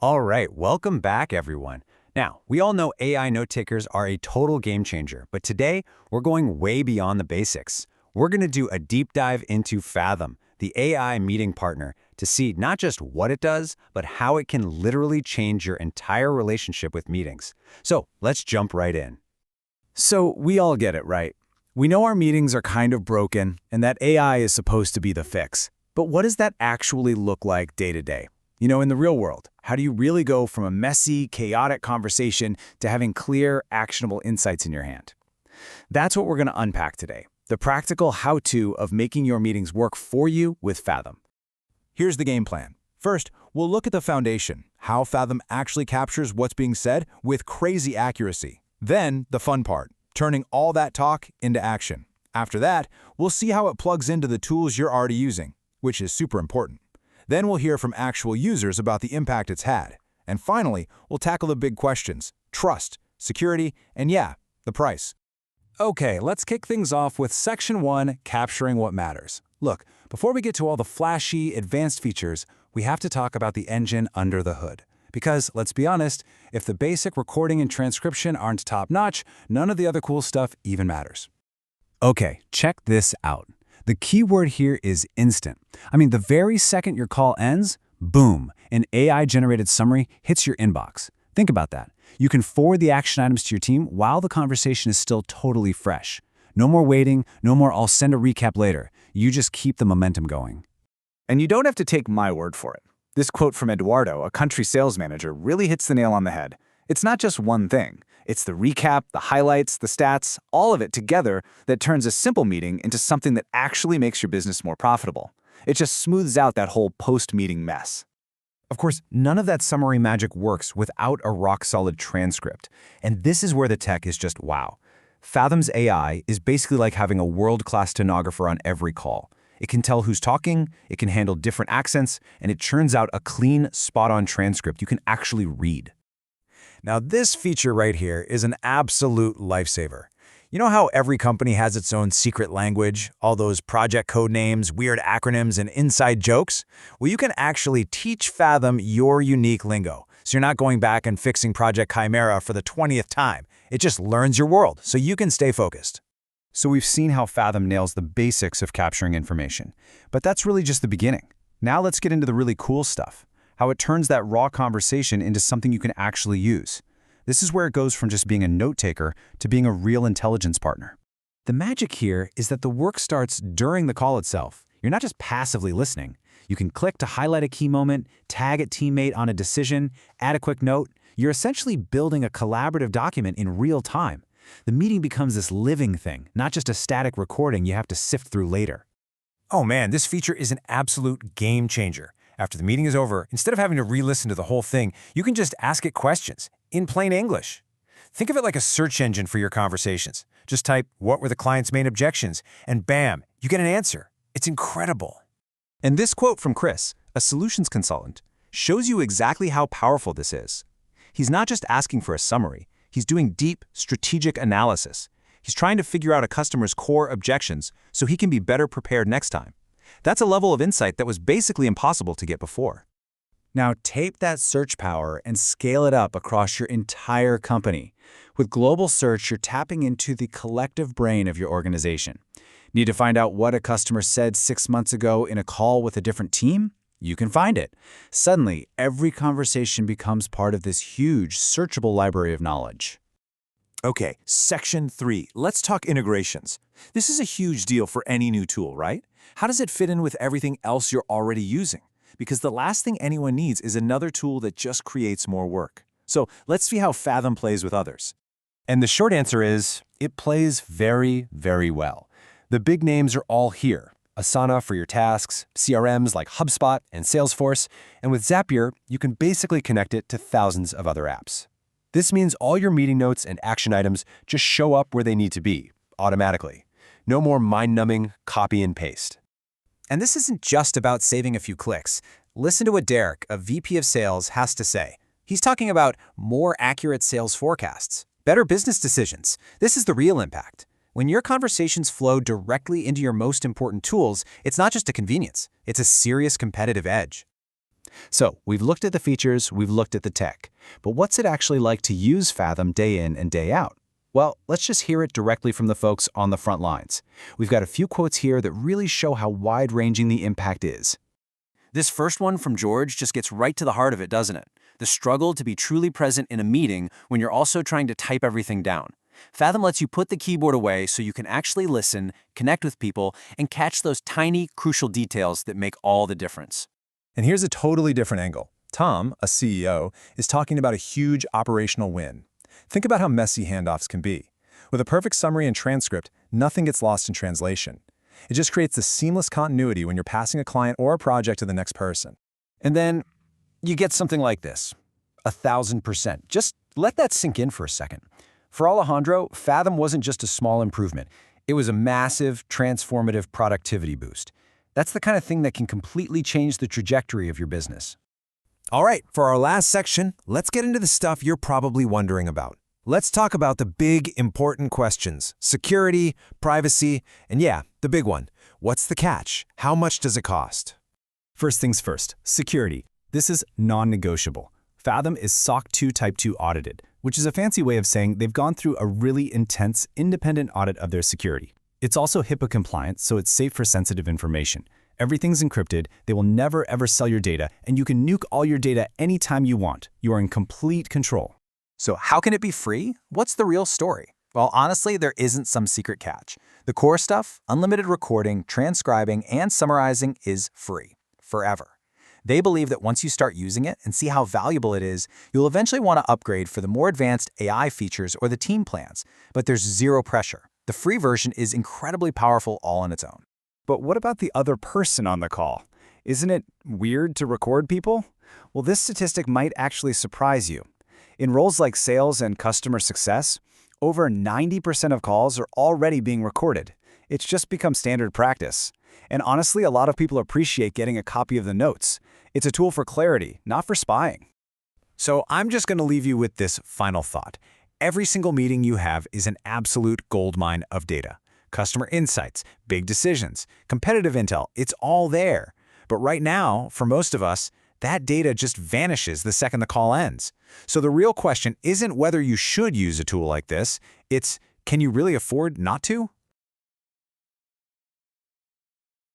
All right, welcome back, everyone. Now, we all know AI note takers are a total game changer, but today we're going way beyond the basics. We're going to do a deep dive into Fathom, the AI meeting partner, to see not just what it does, but how it can literally change your entire relationship with meetings. So let's jump right in. So we all get it, right? We know our meetings are kind of broken and that AI is supposed to be the fix. But what does that actually look like day to day? You know, in the real world, how do you really go from a messy, chaotic conversation to having clear, actionable insights in your hand? That's what we're going to unpack today. The practical how-to of making your meetings work for you with Fathom. Here's the game plan. First, we'll look at the foundation, how Fathom actually captures what's being said with crazy accuracy. Then, the fun part, turning all that talk into action. After that, we'll see how it plugs into the tools you're already using, which is super important. Then we'll hear from actual users about the impact it's had. And finally, we'll tackle the big questions: trust, security, and yeah, the price. Okay, let's kick things off with Section 1, Capturing What Matters. Look, before we get to all the flashy, advanced features, we have to talk about the engine under the hood. Because, let's be honest, if the basic recording and transcription aren't top-notch, none of the other cool stuff even matters. Okay, check this out. The key word here is instant. I mean, the very second your call ends, boom, an AI-generated summary hits your inbox. Think about that. You can forward the action items to your team while the conversation is still totally fresh. No more waiting, no more "I'll send a recap later." You just keep the momentum going. And you don't have to take my word for it. This quote from Eduardo, a country sales manager, really hits the nail on the head. It's not just one thing. It's the recap, the highlights, the stats, all of it together that turns a simple meeting into something that actually makes your business more profitable. It just smooths out that whole post-meeting mess. Of course, none of that summary magic works without a rock-solid transcript. And this is where the tech is just wow. Fathom's AI is basically like having a world-class stenographer on every call. It can tell who's talking, it can handle different accents, and it churns out a clean, spot-on transcript you can actually read. Now, this feature right here is an absolute lifesaver. You know how every company has its own secret language, all those project code names, weird acronyms, and inside jokes? Well, you can actually teach Fathom your unique lingo, so you're not going back and fixing Project Chimera for the 20th time. It just learns your world, so you can stay focused. So we've seen how Fathom nails the basics of capturing information, but that's really just the beginning. Now let's get into the really cool stuff. How it turns that raw conversation into something you can actually use. This is where it goes from just being a note-taker to being a real intelligence partner. The magic here is that the work starts during the call itself. You're not just passively listening. You can click to highlight a key moment, tag a teammate on a decision, add a quick note. You're essentially building a collaborative document in real time. The meeting becomes this living thing, not just a static recording you have to sift through later. Oh man, this feature is an absolute game changer. After the meeting is over, instead of having to re-listen to the whole thing, you can just ask it questions in plain English. Think of it like a search engine for your conversations. Just type, "What were the client's main objections?" and bam, you get an answer. It's incredible. And this quote from Chris, a solutions consultant, shows you exactly how powerful this is. He's not just asking for a summary. He's doing deep, strategic analysis. He's trying to figure out a customer's core objections so he can be better prepared next time. That's a level of insight that was basically impossible to get before. Now tape that search power and scale it up across your entire company. With global search, you're tapping into the collective brain of your organization. Need to find out what a customer said 6 months ago in a call with a different team? You can find it. Suddenly, every conversation becomes part of this huge, searchable library of knowledge. Okay, Section 3. Let's talk integrations. This is a huge deal for any new tool, right? How does it fit in with everything else you're already using? Because the last thing anyone needs is another tool that just creates more work. So let's see how Fathom plays with others. And the short answer is, it plays very, very well. The big names are all here. Asana for your tasks, CRMs like HubSpot and Salesforce, and with Zapier, you can basically connect it to thousands of other apps. This means all your meeting notes and action items just show up where they need to be, automatically. No more mind-numbing copy and paste. And this isn't just about saving a few clicks. Listen to what Derek, a VP of sales, has to say. He's talking about more accurate sales forecasts, better business decisions. This is the real impact. When your conversations flow directly into your most important tools, it's not just a convenience, it's a serious competitive edge. So we've looked at the features, we've looked at the tech. But what's it actually like to use Fathom day in and day out? Well, let's just hear it directly from the folks on the front lines. We've got a few quotes here that really show how wide-ranging the impact is. This first one from George just gets right to the heart of it, doesn't it? The struggle to be truly present in a meeting when you're also trying to type everything down. Fathom lets you put the keyboard away so you can actually listen, connect with people, and catch those tiny, crucial details that make all the difference. And here's a totally different angle. Tom, a CEO, is talking about a huge operational win. Think about how messy handoffs can be. With a perfect summary and transcript, nothing gets lost in translation. It just creates a seamless continuity when you're passing a client or a project to the next person. And then you get something like this, 1,000%. Just let that sink in for a second. For Alejandro, Fathom wasn't just a small improvement. It was a massive, transformative productivity boost. That's the kind of thing that can completely change the trajectory of your business. All right, for our last section, let's get into the stuff you're probably wondering about. Let's talk about the big, important questions: security, privacy, and yeah, the big one. What's the catch? How much does it cost? First things first, security. This is non-negotiable. Fathom is SOC 2 Type 2 audited, which is a fancy way of saying they've gone through a really intense, independent audit of their security. It's also HIPAA compliant, so it's safe for sensitive information. Everything's encrypted, they will never ever sell your data, and you can nuke all your data anytime you want. You are in complete control. So how can it be free? What's the real story? Well, honestly, there isn't some secret catch. The core stuff, unlimited recording, transcribing, and summarizing is free, forever. They believe that once you start using it and see how valuable it is, you'll eventually want to upgrade for the more advanced AI features or the team plans. But there's zero pressure. The free version is incredibly powerful all on its own. But what about the other person on the call? Isn't it weird to record people? Well, this statistic might actually surprise you. In roles like sales and customer success, over 90% of calls are already being recorded. It's just become standard practice. And honestly, a lot of people appreciate getting a copy of the notes. It's a tool for clarity, not for spying. So I'm just going to leave you with this final thought. Every single meeting you have is an absolute goldmine of data. Customer insights, big decisions, competitive intel, it's all there. But right now, for most of us, that data just vanishes the second the call ends. So the real question isn't whether you should use a tool like this, it's, can you really afford not to?